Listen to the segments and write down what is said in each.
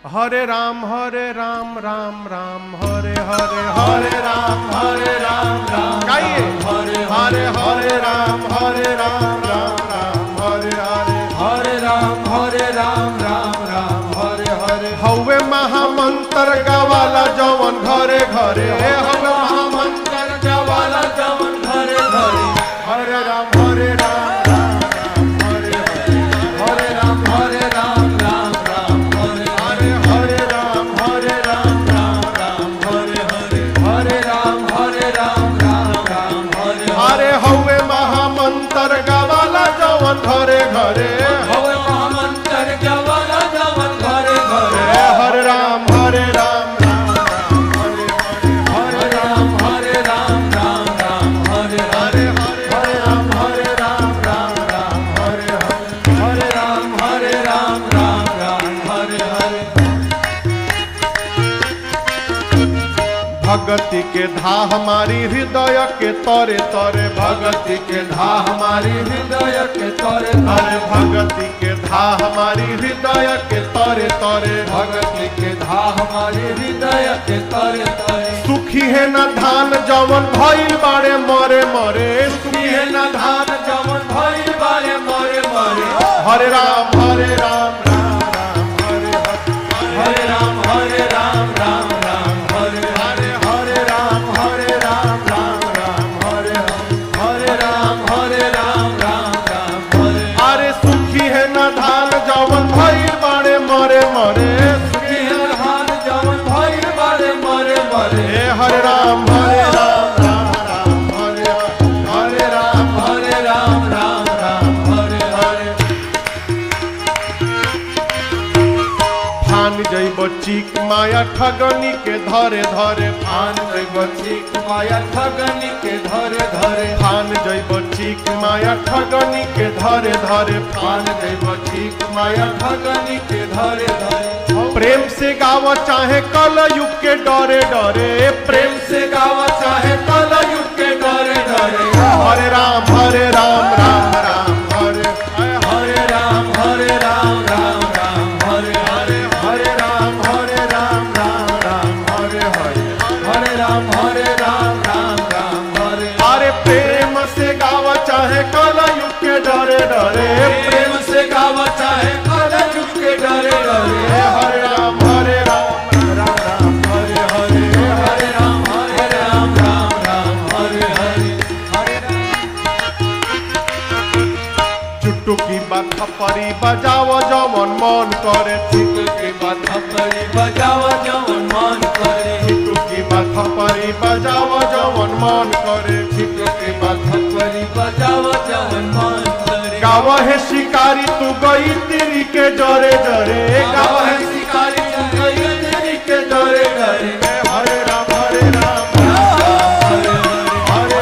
हरे राम राम राम हरे हरे हरे राम राम गाइए हरे हरे हरे राम राम राम हरे हरे हरे राम राम हरे हरे हवे महामंत्र गवाला जवन घरे घरे हवे महामंत्र जवाला जवन घरे घरे हरे राम राम हरे हरे हरे राम राम हरे हरे हरे राम हरे हरे हरे राम राम हरे अरे हवे महामंत्र गवाला जवन घरे घरे हवे महामंत्र जवाला जवन घरे घरे हरे राम हरे हरे राम हरे हरे हरे राम हरे राम हरे राम हरे हरे भगति के धा हमारी हृदय के तरे तरे भगति के धा हमारी हृदय के तरे अरे तरे भगति के धा हमारी हृदय के तरे तरे भगति के धा हमारी हृदय के तरे तरे सुखी है न धान जवन भइल बाड़े मरे मरे सुखी है न धान जवन भइल बारे मरे मरे हरे राम हरे राम हरे राम हरे हरे हरे राम हरे राम हरे हरे अरे सुखी है न धान जवन भइल बाड़े मरे मरे सुखी है धान जवन भइल बारे मरे मरे हरे राम हरे हरे राम हरे हरे फान जैब चीक माया ठगनी के धरे धरे आन जैब चीक माया ठगनी के धरे धरे फान जैब चीक माया ठगनी के धरे धरे आन जैब चीक माया ठगनी के धरे धरे प्रेम से गाव चाहे कल युग के डरे डरे प्रेम से गावा चाहे कल युग के डरे डरे हरे राम हरे हरे राम हरे हरे हरे राम हरे हरे हरे अरे प्रेम से गाव चाहे कल युग के डरे डरे प्रेम से गावा चाहे कल युग के डरे डरे हरे राम हरे हरे हरे हरे राम हरे हरे चुटुकी बात परी बजाव जवन मन करे के बात परी बजावा जवन मन करे चुटुकी बात परी बजाव जवन मन करे के बात परी बजावा जवन मन करे गाव है शिकारी तू गई तिरी के डरे डरे गाव गावा है है शिकारी चुनरी तेरी के डरे डरे हरे राम हरे राम हरे हरे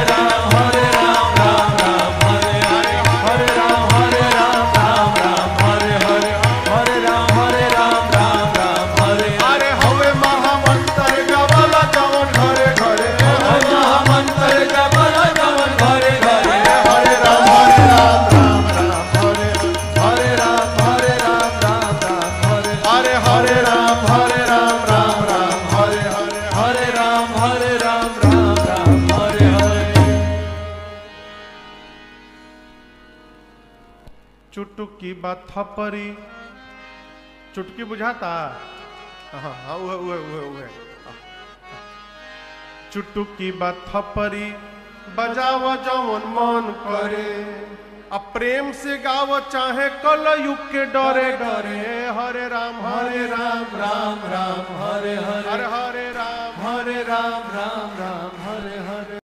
हरे अरे हवे महामंत्र गवाला जवन घरे घरे महामंत्र जबला जवन घरे घरे हरे राम हरे राम हरे अरे हरे राम हरे हरे राम हरे हरे चुटुकी बात थपरी चुटकी बुझाता हाँ उहे चुटुकी बात थपरी बजाव जवन मन करे अब प्रेम से गाव चाहे कल युग के डरे डरे हरे राम